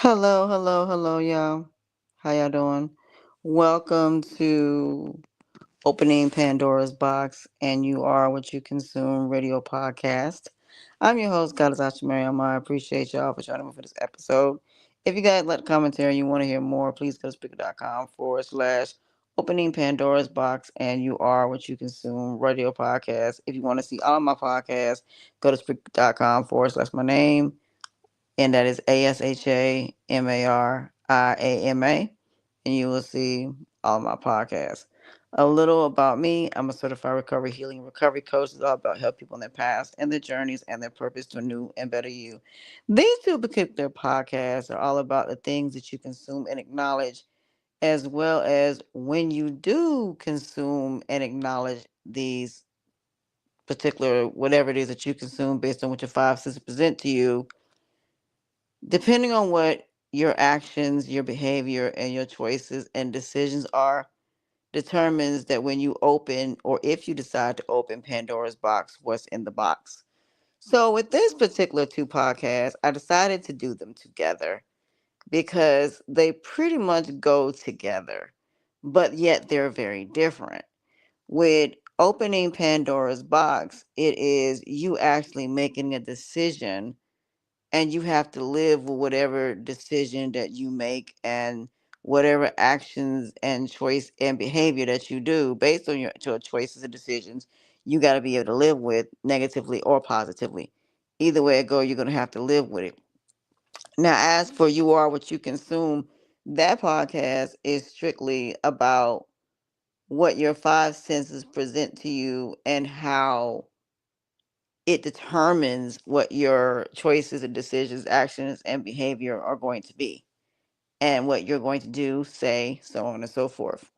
Hello, hello, hello, y'all. How y'all doing? Welcome to Opening Pandora's Box and You Are What You Consume radio podcast. I'm your host, Goddess Miriam. I appreciate y'all for joining me for this episode. If you guys like commentary and you want to hear more, please go to speaker.com/. Opening Pandora's Box and You Are What You Consume radio podcast. If you want to see all my podcasts, go to speaker.com/. my name, and that is ASHAMARIAMA, and you will see all my podcasts. A little about me: I'm a certified recovery healing recovery coach. It's all about help people in their past and their journeys and their purpose to a new and better you. These two particular podcasts are all about the things that you consume and acknowledge, as well as when you do consume and acknowledge these particular whatever it is that you consume based on what your five senses present to you. Depending on what your actions, your behavior, and your choices and decisions are, determines that when you open or if you decide to open Pandora's box, what's in the box. So, with this particular two podcasts, I decided to do them together because they pretty much go together, but yet they're very different. With opening Pandora's box, it is you actually making a decision, and you have to live with whatever decision that you make and whatever actions and choice and behavior that you do based on your choices and decisions. You got to be able to live with negatively or positively. Either way it go, you're going to have to live with it. Now, as for You Are What You Consume, that podcast is strictly about what your five senses present to you and how it determines what your choices and decisions, actions, and behavior are going to be, and what you're going to do, say, so on and so forth.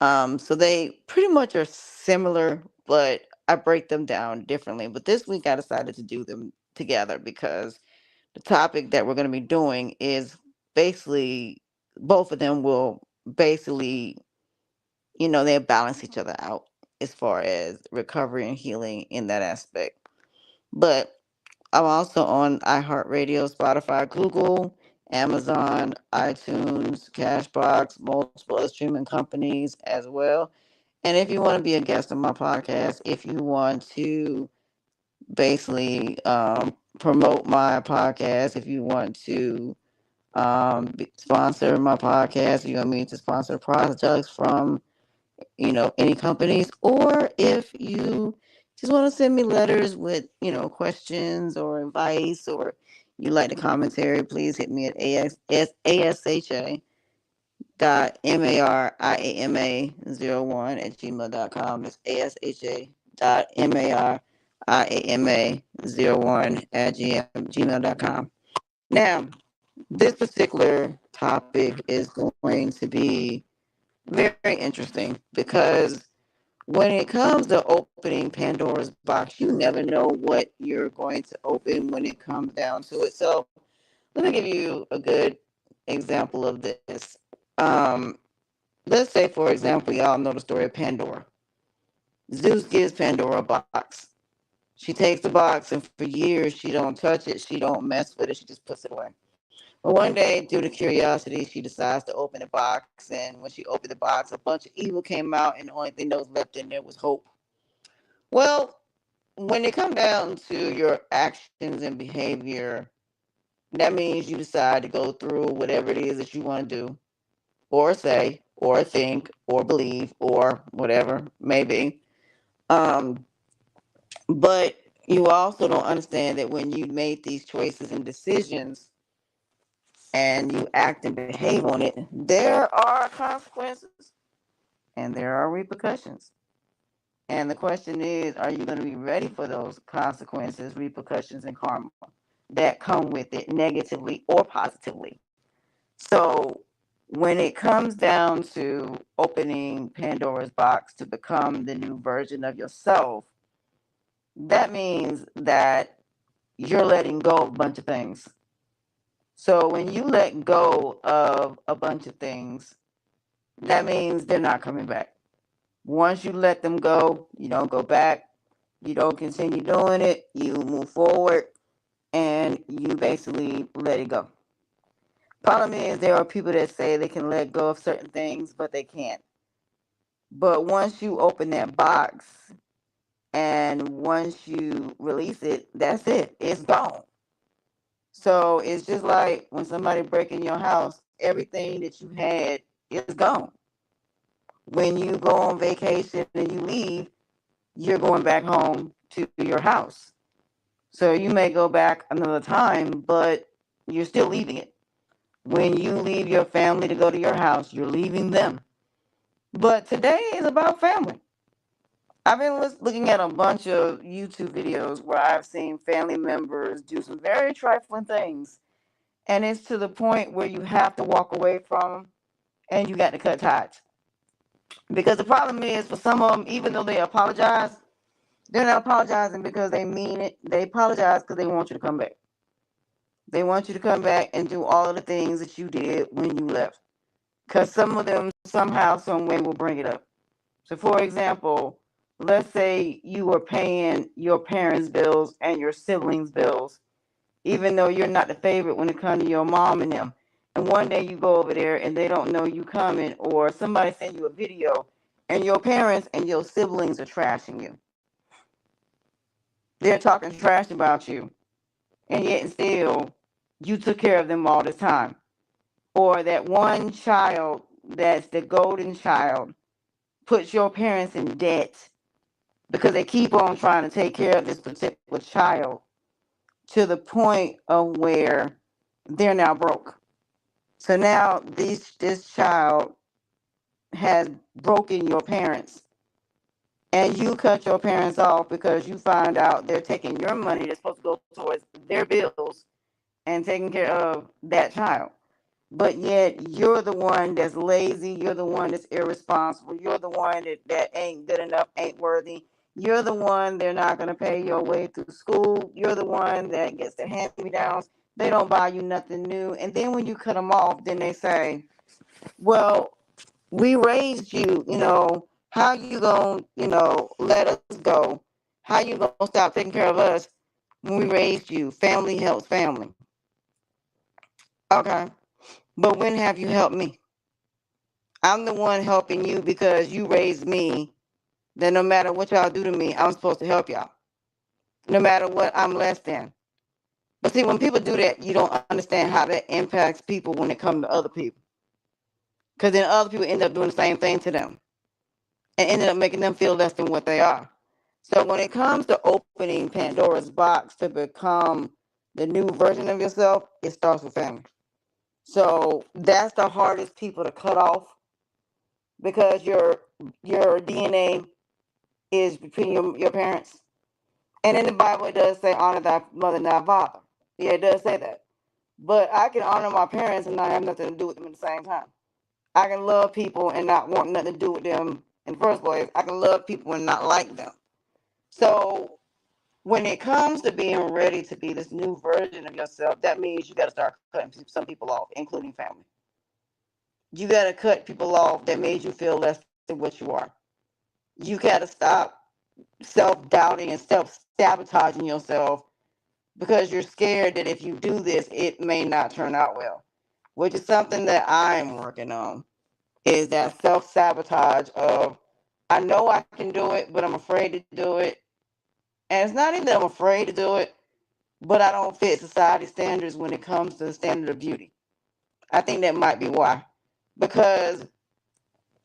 So they pretty much are similar, but I break them down differently. But this week I decided to do them together because the topic that we're going to be doing is basically both of them will basically, they balance each other out as far as recovery and healing in that aspect. But I'm also on iHeartRadio, Spotify, Google, Amazon, iTunes, Cashbox, multiple other streaming companies as well. And if you want to be a guest on my podcast, if you want to basically promote my podcast, if you want to sponsor my podcast, you want me to sponsor projects from any companies, or if you just want to send me letters with, questions or advice, or you like the commentary, please hit me at asha.mariama01 That's asha.mariama01 at gmail.com. Now, this particular topic is going to be very interesting because when it comes to opening Pandora's box, you never know what you're going to open when it comes down to it. So let me give you a good example of this. Um, let's say, for example, y'all know the story of Pandora. Zeus gives Pandora a box. She takes the box, and for years she don't touch it. She don't mess with it. She just puts it away. But one day, due to curiosity, she decides to open the box. And when she opened the box, a bunch of evil came out, and the only thing that was left in there was hope. Well, when it comes down to your actions and behavior, that means you decide to go through whatever it is that you want to do, or say, or think, or believe, or whatever maybe. Um, but you also don't understand that when you made these choices and decisions and you act and behave on it, there are consequences and there are repercussions. And the question is, are you going to be ready for those consequences, repercussions, and karma that come with it, negatively or positively? So, when it comes down to opening Pandora's box to become the new version of yourself, that means that you're letting go of a bunch of things. So, when you let go of a bunch of things, that means they're not coming back. Once you let them go, you don't go back. You don't continue doing it. You move forward and you basically let it go. Problem is, there are people that say they can let go of certain things, but they can't. But once you open that box and once you release it, that's it. It's gone. So it's just like when somebody break in your house, everything that you had is gone. When you go on vacation and you leave, you're going back home to your house. So you may go back another time, but you're still leaving it. When you leave your family to go to your house, you're leaving them. But today is about family. I've been looking at a bunch of YouTube videos where I've seen family members do some very trifling things. And it's to the point where you have to walk away from them and you got to cut ties. Because the problem is, for some of them, even though they apologize, they're not apologizing because they mean it. They apologize because they want you to come back. They want you to come back and do all of the things that you did when you left. Because some of them somehow, some way will bring it up. So, for example, let's say you were paying your parents' bills and your siblings' bills, even though you're not the favorite when it comes to your mom and them. And one day you go over there and they don't know you coming, or somebody send you a video and your parents and your siblings are trashing you. They're talking trash about you, and yet still you took care of them all this time. Or that one child that's the golden child puts your parents in debt because they keep on trying to take care of this particular child to the point of where they're now broke. So now this child has broken your parents, and you cut your parents off because you find out they're taking your money that's supposed to go towards their bills and taking care of that child. But yet you're the one that's lazy, you're the one that's irresponsible, you're the one that ain't good enough, ain't worthy. You're the one they're not going to pay your way through school. You're the one that gets the hand-me-downs. They don't buy you nothing new. And then when you cut them off, then they say, well, we raised you, how you going to, let us go? How you going to stop taking care of us when we raised you? Family helps family. Okay. But when have you helped me? I'm the one helping you because you raised me. That no matter what y'all do to me, I'm supposed to help y'all. No matter what I'm less than. But see, when people do that, you don't understand how that impacts people when it comes to other people. Because then other people end up doing the same thing to them and ended up making them feel less than what they are. So when it comes to opening Pandora's box to become the new version of yourself, it starts with family. So that's the hardest people to cut off because your DNA is between your parents. And in the Bible, it does say honor thy mother and thy father. Yeah, it does say that. But I can honor my parents and not have nothing to do with them at the same time. I can love people and not want nothing to do with them in the first place. I can love people and not like them. So when it comes to being ready to be this new version of yourself, that means you got to start cutting some people off, including family. You got to cut people off that made you feel less than what you are. You got to stop self-doubting and self-sabotaging yourself because you're scared that if you do this, it may not turn out well, which is something that I'm working on, is that self-sabotage of, I know I can do it, but I'm afraid to do it. And it's not even that I'm afraid to do it, but I don't fit society standards when it comes to the standard of beauty. I think that might be why. Because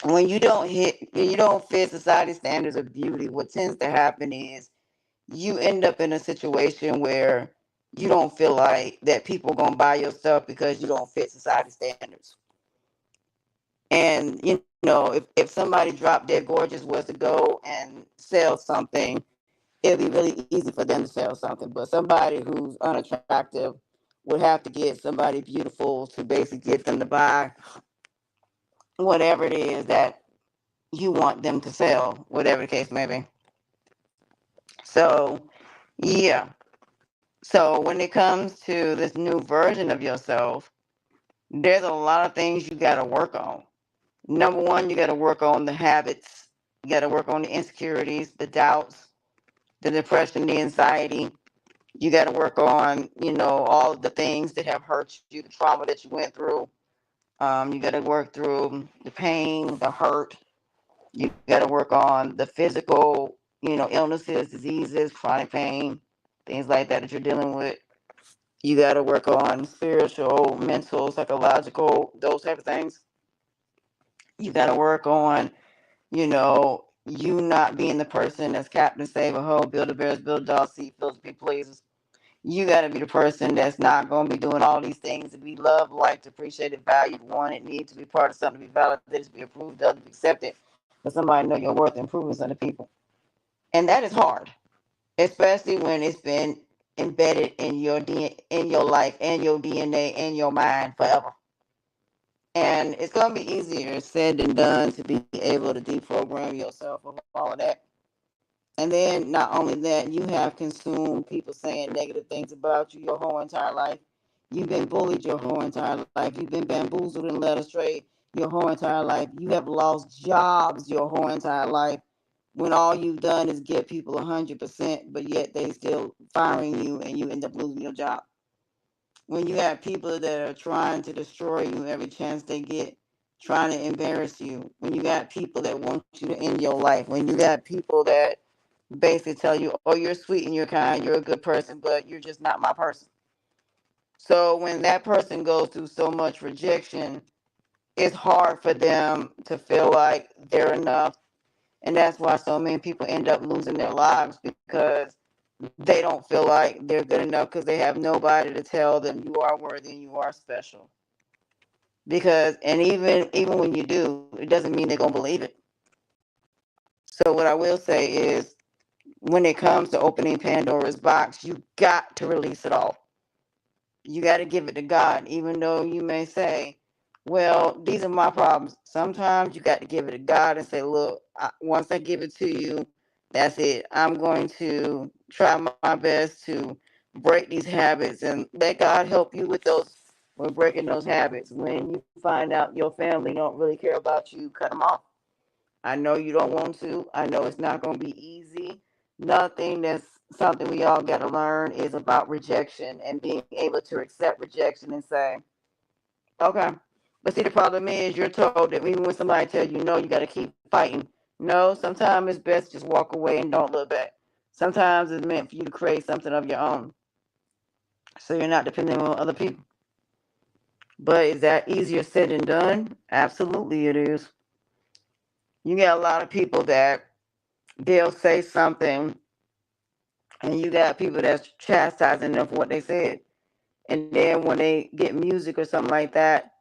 when you don't fit society standards of beauty, what tends to happen is you end up in a situation where you don't feel like that people are gonna buy your stuff because you don't fit society standards. And if somebody dropped dead gorgeous was to go and sell something, it'd be really easy for them to sell something. But somebody who's unattractive would have to get somebody beautiful to basically get them to buy whatever it is that you want them to sell, whatever the case may be. So, yeah. So, when it comes to this new version of yourself, there's a lot of things you got to work on. Number one, you got to work on the habits, you got to work on the insecurities, the doubts, the depression, the anxiety. You got to work on, all of the things that have hurt you, the trauma that you went through. You got to work through the pain, the hurt. You got to work on the physical, illnesses, diseases, chronic pain, things like that you're dealing with. You got to work on spiritual, mental, psychological, those type of things. You got to work on, you not being the person that's Captain Save a Hoe, build a bears, build a dog, see, fills be pleases. You got to be the person that's not going to be doing all these things to be loved, liked, appreciated, valued, wanted, need to be part of something, to be validated, to be approved of, to be accepted, for somebody to know your worth and improvements on the people. And that is hard, especially when it's been embedded in in your life and your DNA and your mind forever. And it's going to be easier said than done to be able to deprogram yourself of all of that. And then not only that, you have consumed people saying negative things about you your whole entire life. You've been bullied your whole entire life. You've been bamboozled and led astray your whole entire life. You have lost jobs your whole entire life when all you've done is give people 100%, but yet they still firing you and you end up losing your job. When you have people that are trying to destroy you every chance they get, trying to embarrass you, when you got people that want you to end your life, when you got people that basically tell you, oh, you're sweet and you're kind, you're a good person, but you're just not my person. So when that person goes through so much rejection, it's hard for them to feel like they're enough. And that's why so many people end up losing their lives, because they don't feel like they're good enough, because they have nobody to tell them you are worthy and you are special. Because, and even when you do, it doesn't mean they're gonna believe it. So what I will say is, when it comes to opening Pandora's box, you got to release it all. You got to give it to God, even though you may say, well, these are my problems. Sometimes you got to give it to God and say, look, once I give it to you, that's it. I'm going to try my best to break these habits, and let God help you with breaking those habits. When you find out your family don't really care about you, cut them off. I know you don't want to. I know it's not going to be easy. Nothing that's something we all got to learn is about rejection and being able to accept rejection and say, okay. But see, the problem is you're told that even when somebody tells you no, you got to keep fighting. No, sometimes it's best to just walk away and don't look back. Sometimes it's meant for you to create something of your own, so you're not depending on other people. But is that easier said than done? Absolutely, it is. You got a lot of people that they'll say something, and you got people that's chastising them for what they said. And then when they get music or something like that,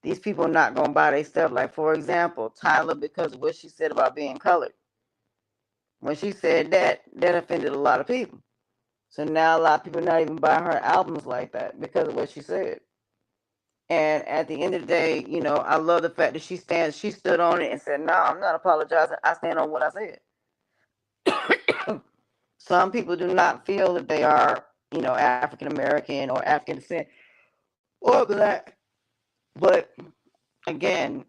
these people are not gonna buy their stuff. Like, for example, Tyler, because of what she said about being colored. When she said that, that offended a lot of people. So now a lot of people are not even buying her albums like that because of what she said. And at the end of the day, I love the fact that she stood on it and said, no, I'm not apologizing. I stand on what I said. Some people do not feel that they are, African American or African descent or black. But again,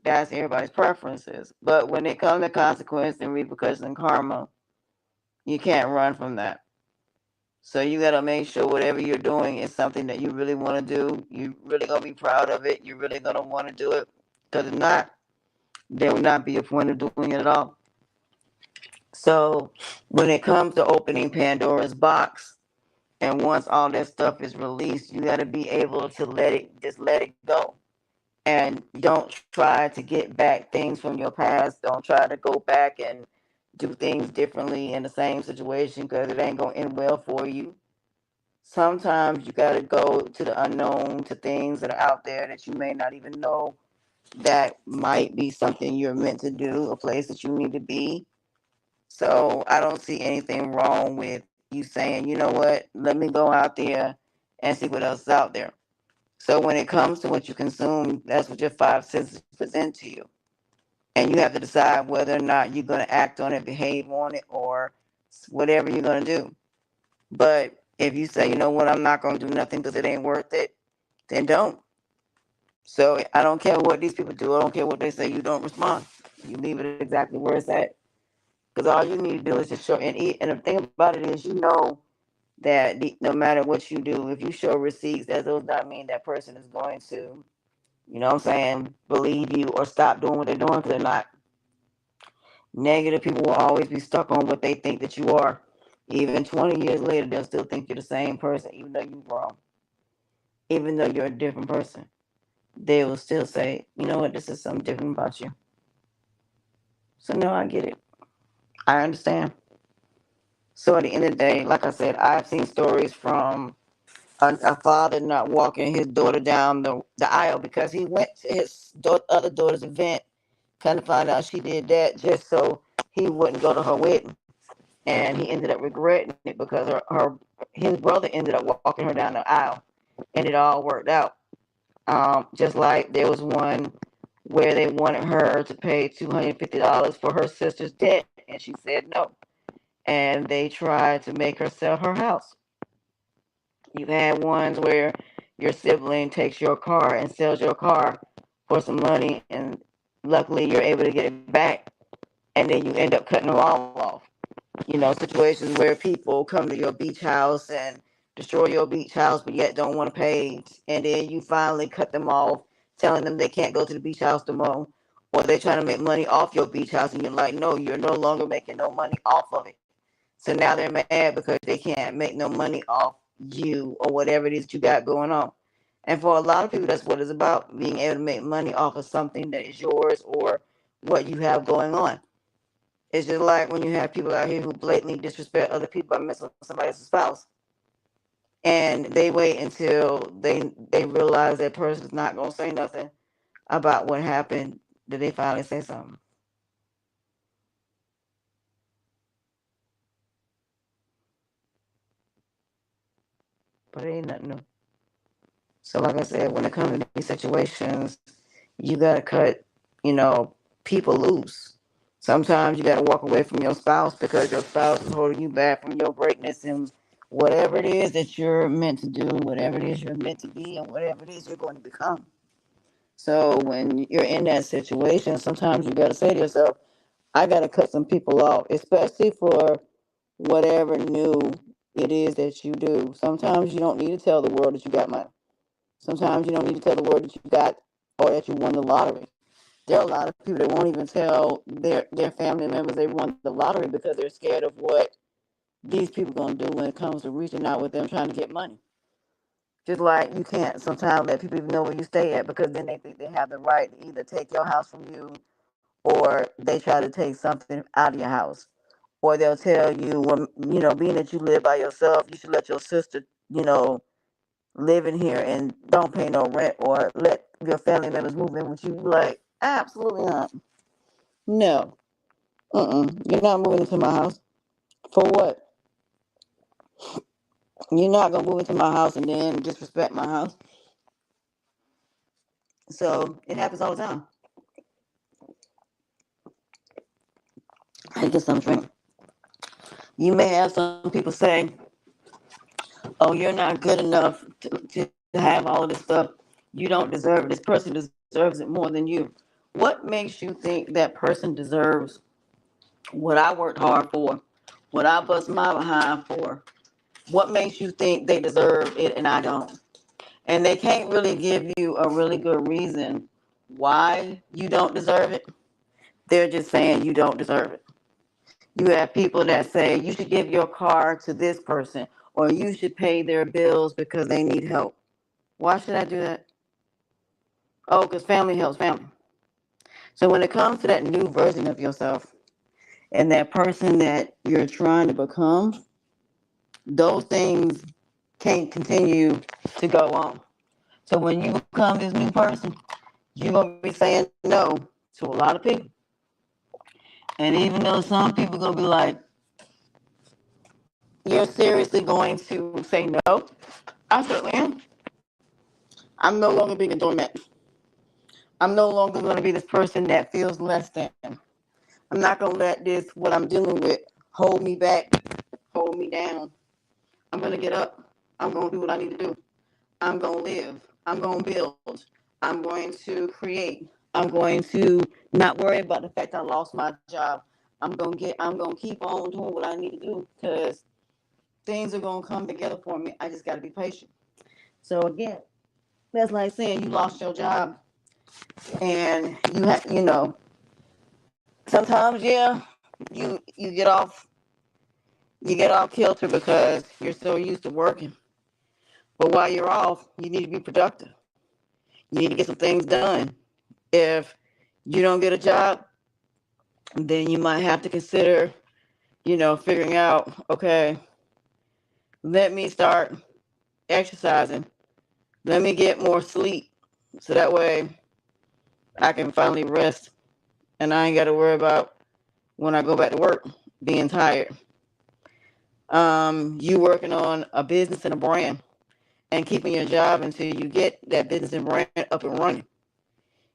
that's everybody's preferences. But when it comes to consequence and repercussions and karma, you can't run from that. So you got to make sure whatever you're doing is something that you really want to do. You're really going to be proud of it. You're really going to want to do it. Because if not, there will not be a point of doing it at all. So when it comes to opening Pandora's box, and once all that stuff is released, you got to be able to let it go. And don't try to get back things from your past. Don't try to go back and do things differently in the same situation, because it ain't going to end well for you. Sometimes you got to go to the unknown, to things that are out there that you may not even know that might be something you're meant to do, a place that you need to be. So I don't see anything wrong with you saying, you know what, let me go out there and see what else is out there. So when it comes to what you consume, that's what your five senses present to you. And you have to decide whether or not you're going to act on it, behave on it, or whatever you're going to do. But if you say, you know what, I'm not going to do nothing because it ain't worth it, then don't. So I don't care what these people do. I don't care what they say. You don't respond. You leave it exactly where it's at. Because all you need to do is just show and eat. And the thing about it is, that no matter what you do, if you show receipts, that does not mean that person is going to, you know what I'm saying, believe you or stop doing what they're doing, because they're not. Negative people will always be stuck on what they think that you are. Even 20 years later, they'll still think you're the same person, even though you're wrong. Even though you're a different person, they will still say, you know what, this is something different about you. So, no, I get it. I understand. So, at the end of the day, like I said, I've seen stories from a father not walking his daughter down the aisle because he went to his other daughter's event, kind of find out she did that just so he wouldn't go to her wedding. And he ended up regretting it because his brother ended up walking her down the aisle, and it all worked out. Just like there was one where they wanted her to pay $250 for her sister's debt, and she said no. And they tried to make her sell her house. You've had ones where your sibling takes your car and sells your car for some money, and luckily you're able to get it back, and then you end up cutting them all off. Situations where people come to your beach house and destroy your beach house, but yet don't want to pay, and then you finally cut them off, telling them they can't go to the beach house tomorrow, or they're trying to make money off your beach house, and you're like, no, you're no longer making no money off of it. So now they're mad because they can't make no money off you or whatever it is that you got going on. And for a lot of people, that's what it's about, being able to make money off of something that is yours or what you have going on. It's just like when you have people out here who blatantly disrespect other people by messing with somebody else's spouse, and they wait until they realize that person's not gonna say nothing about what happened. Did they finally say something? But it ain't nothing new. So, like I said, when it comes to these situations, you gotta cut, you know, people loose. Sometimes you gotta walk away from your spouse because your spouse is holding you back from your greatness and whatever it is that you're meant to do, whatever it is you're meant to be, and whatever it is you're going to become. So when you're in that situation, sometimes you gotta say to yourself, I gotta cut some people off, especially for whatever new it is that you do. Sometimes you don't need to tell the world that you got money. Sometimes you don't need to tell the world that you got or that you won the lottery. There are a lot of people that won't even tell their family members they won the lottery because they're scared of what these people gonna do when it comes to reaching out with them trying to get money. Just like you can't sometimes let people even know where you stay at because then they think they have the right to either take your house from you or they try to take something out of your house. Or they'll tell you, well, being that you live by yourself, you should let your sister, live in here and don't pay no rent or let your family members move in with you. Like, absolutely not. No. You're not moving into my house. For what? You're not gonna move into my house and then disrespect my house. So it happens all the time. I get some drink. You may have some people say, "Oh, you're not good enough to have all of this stuff. You don't deserve it. This person deserves it more than you." What makes you think that person deserves what I worked hard for, what I bust my behind for? What makes you think they deserve it and I don't? And they can't really give you a really good reason why you don't deserve it. They're just saying you don't deserve it. You have people that say you should give your car to this person or you should pay their bills because they need help. Why should I do that? Oh, because family helps family. So when it comes to that new version of yourself and that person that you're trying to become, those things can't continue to go on. So when you become this new person, you're gonna be saying no to a lot of people. And even though some people are gonna be like, you're seriously going to say no? I certainly am. I'm no longer being a doormat. I'm no longer gonna be this person that feels less than. I'm not gonna let this what I'm dealing with hold me back, hold me down. I'm gonna get up. I'm gonna do what I need to do. I'm gonna live. I'm gonna build. I'm going to create. I'm going to not worry about the fact I lost my job. I'm gonna keep on doing what I need to do because things are gonna come together for me. I just gotta be patient. So again, that's like saying you lost your job and sometimes you get off kilter because you're so used to working. But while you're off, you need to be productive. You need to get some things done. If you don't get a job, then you might have to consider, figuring out, okay, let me start exercising. Let me get more sleep. So that way I can finally rest and I ain't got to worry about when I go back to work being tired. You working on a business and a brand and keeping your job until you get that business and brand up and running.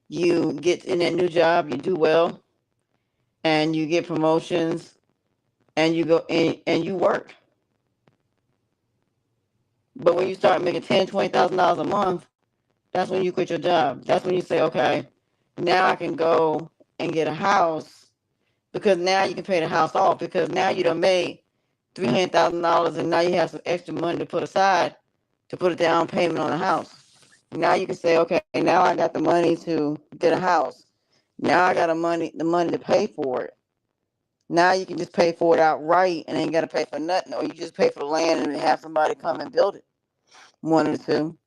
You get in that new job, you do well, and you get promotions, and you go and you work. But when you start making $10,000, $20,000 a month, that's when you quit your job. That's when you say, okay, now I can go and get a house because now you can pay the house off because now you done made $300,000 and now you have some extra money to put aside to put a down payment on a house. Now you can say, okay, now I got the money to get a house. Now I got the money to pay for it. Now you can just pay for it outright and ain't got to pay for nothing, or you just pay for the land and have somebody come and build it. One or two,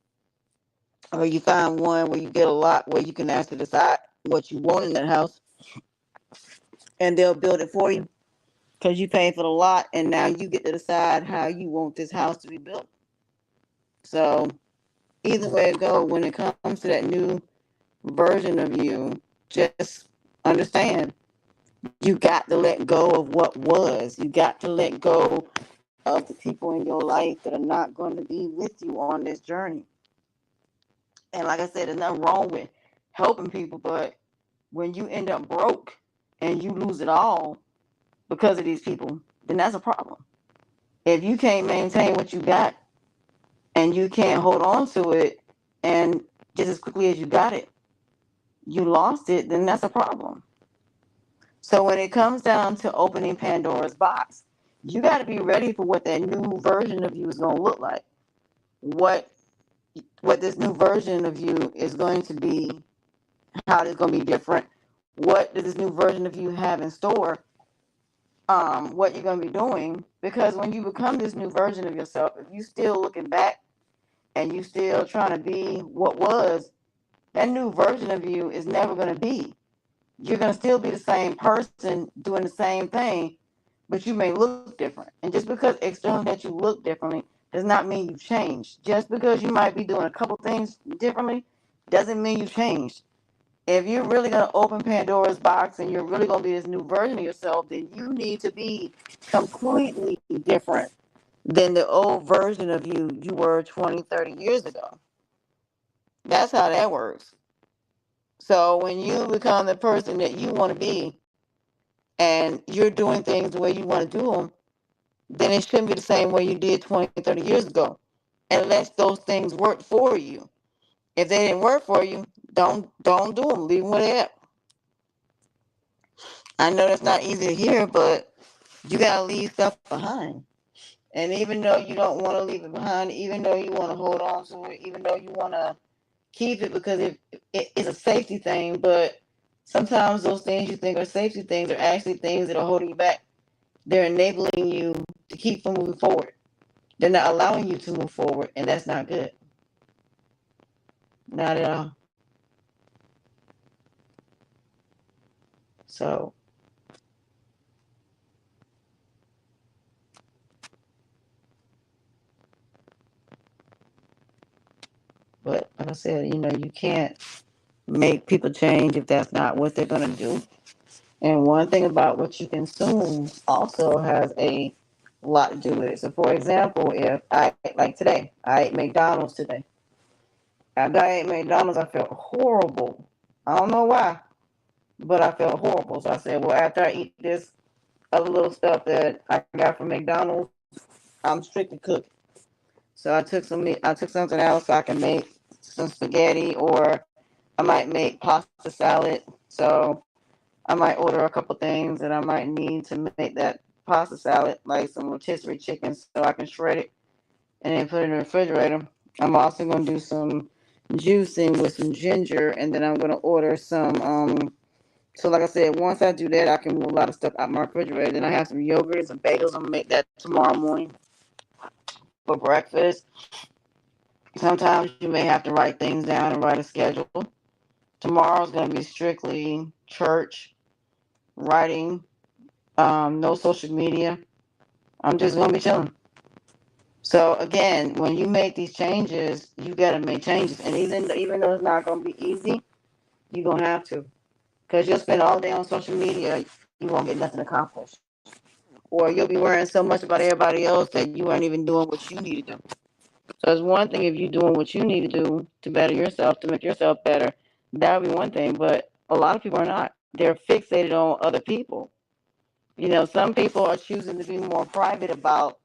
or you find one where you get a lot where you can actually decide what you want in that house, and they'll build it for you because you pay for the lot, and now you get to decide how you want this house to be built. So either way it go, when it comes to that new version of you, just understand you got to let go of what was. You got to let go of the people in your life that are not going to be with you on this journey. And like I said, there's nothing wrong with helping people, but when you end up broke and you lose it all because of these people, then that's a problem. If you can't maintain what you got and you can't hold on to it and just as quickly as you got it, you lost it, then that's a problem. So when it comes down to opening Pandora's box, you got to be ready for what that new version of you is going to look like. What what this new version of you is going to be, how it's going to be different. What does this new version of you have in store? What you're going to be doing, because when you become this new version of yourself, if you still looking back and you still trying to be what was, that new version of you is never going to be. You're going to still be the same person doing the same thing, but you may look different. And just because externally that you look differently does not mean you've changed. Just because you might be doing a couple things differently doesn't mean you've changed. If you're really going to open Pandora's box and you're really going to be this new version of yourself, then you need to be completely different than the old version of you were 20, 30 years ago. That's how that works. So when you become the person that you want to be and you're doing things the way you want to do them, then it shouldn't be the same way you did 20, 30 years ago, unless those things work for you. If they didn't work for you, don't do them. Leave them where they're at. I know that's not easy to hear, but you gotta leave stuff behind. And even though you don't want to leave it behind, even though you want to hold on to it, even though you want to keep it because it's a safety thing, but sometimes those things you think are safety things are actually things that are holding you back. They're enabling you to keep from moving forward. They're not allowing you to move forward, and that's not good. Not at all. So, but like I said, you can't make people change if that's not what they're going to do. And one thing about what you consume also has a lot to do with it. So, for example, if like today, I ate McDonald's today. After I ate McDonald's, I felt horrible. I don't know why, but I felt horrible. So I said, well, after I eat this other little stuff that I got from McDonald's, I'm strictly cooking. So I took something else so I can make some spaghetti, or I might make pasta salad. So I might order a couple things that I might need to make that pasta salad, like some rotisserie chicken, so I can shred it and then put it in the refrigerator. I'm also gonna do some juicing with some ginger, and then I'm gonna order some. So like I said, once I do that, I can move a lot of stuff out my refrigerator. Then I have some yogurt and some bagels. I'm gonna make that tomorrow morning for breakfast. Sometimes you may have to write things down and write a schedule. Tomorrow's gonna be strictly church, writing, no social media. I'm just gonna be chilling. So again, when you make these changes, you gotta make changes, and even though it's not gonna be easy, you're gonna have to, because you'll spend all day on social media, you won't get nothing accomplished, or you'll be worrying so much about everybody else that you aren't even doing what you need to do. So it's one thing if you're doing what you need to do to better yourself, to make yourself better. That would be one thing, but a lot of people are not. They're fixated on other people. Some people are choosing to be more private about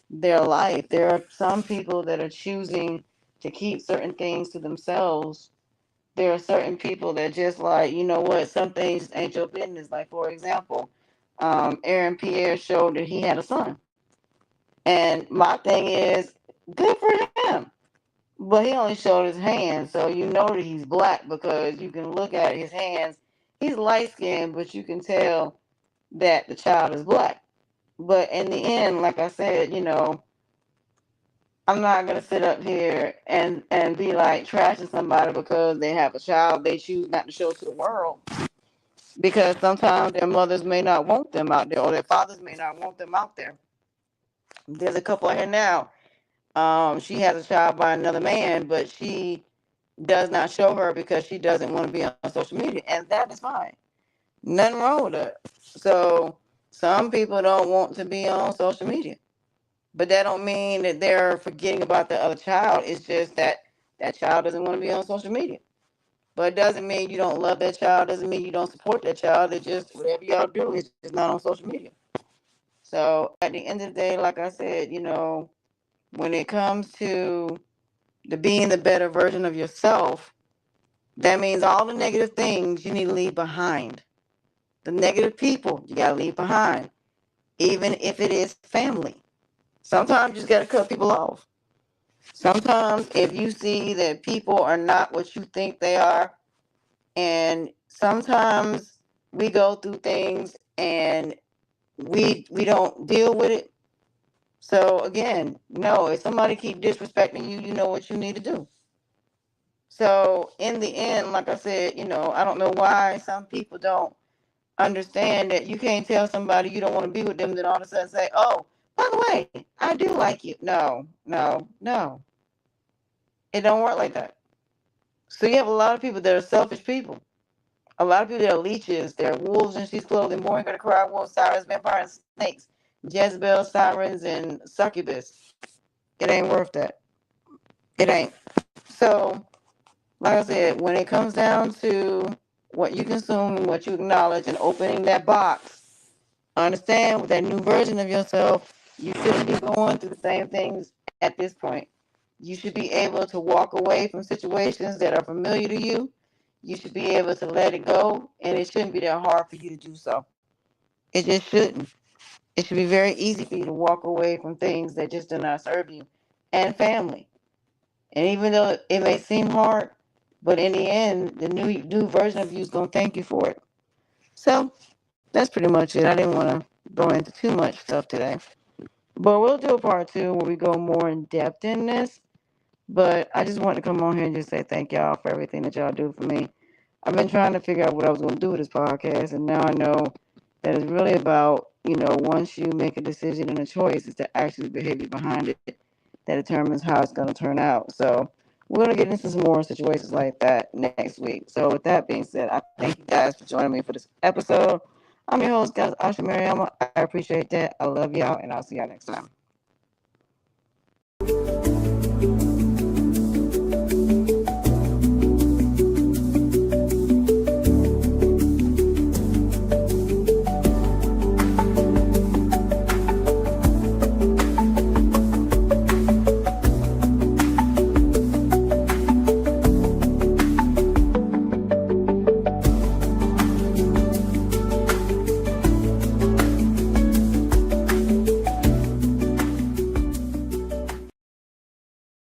their life. There are some people that are choosing to keep certain things to themselves. There are certain people that just like, you know what, some things ain't your business. Like, for example, Aaron Pierre showed that he had a son. And my thing is, good for him. But he only showed his hands, so you know that he's black because you can look at his hands. He's light skinned, but you can tell that the child is black. But in the end, like I said, I'm not gonna sit up here and be like trashing somebody because they have a child they choose not to show to the world. Because sometimes their mothers may not want them out there, or their fathers may not want them out there. There's a couple here now. She has a child by another man, but she does not show her because she doesn't want to be on social media, and that is fine. Nothing wrong with that. So some people don't want to be on social media, but that don't mean that they're forgetting about the other child. It's just that that child doesn't want to be on social media. But it doesn't mean you don't love that child. Doesn't mean you don't support that child. It's just whatever y'all do is just not on social media. So at the end of the day, like I said, when it comes to the being the better version of yourself, that means all the negative things you need to leave behind. The negative people you gotta leave behind, even if it is family. Sometimes you just gotta cut people off. Sometimes if you see that people are not what you think they are, and sometimes we go through things and we don't deal with it. So again, no, if somebody keep disrespecting you, you know what you need to do. So in the end, like I said, I don't know why some people don't understand that you can't tell somebody you don't want to be with them, then all of a sudden say, oh, by the way, I do like you. No, no, no. It don't work like that. So you have a lot of people that are selfish people. A lot of people that are leeches. They're wolves in sheep's clothing, born gonna cry, wolves, sirens, vampires, snakes, Jezebel, sirens, and succubus. It ain't worth that. It ain't. So, like I said, when it comes down to what you consume and what you acknowledge and opening that box, understand with that new version of yourself, you shouldn't be going through the same things at this point. You should be able to walk away from situations that are familiar to you. You should be able to let it go, and it shouldn't be that hard for you to do so. It just shouldn't. It should be very easy for you to walk away from things that just do not serve you and family. And even though it may seem hard, but in the end, the new version of you is gonna thank you for it. So that's pretty much it. I didn't want to go into too much stuff today, but we'll do a part two where we go more in depth in this. But I just wanted to come on here and just say thank y'all for everything that y'all do for me. I've been trying to figure out what I was going to do with this podcast, and now I know that it's really about, once you make a decision and a choice, it's the actual behavior behind it that determines how it's going to turn out. So we're going to get into some more situations like that next week. So with that being said, I thank you guys for joining me for this episode. I'm your host, guys, Asha Mariama. I appreciate that. I love y'all, and I'll see y'all next time.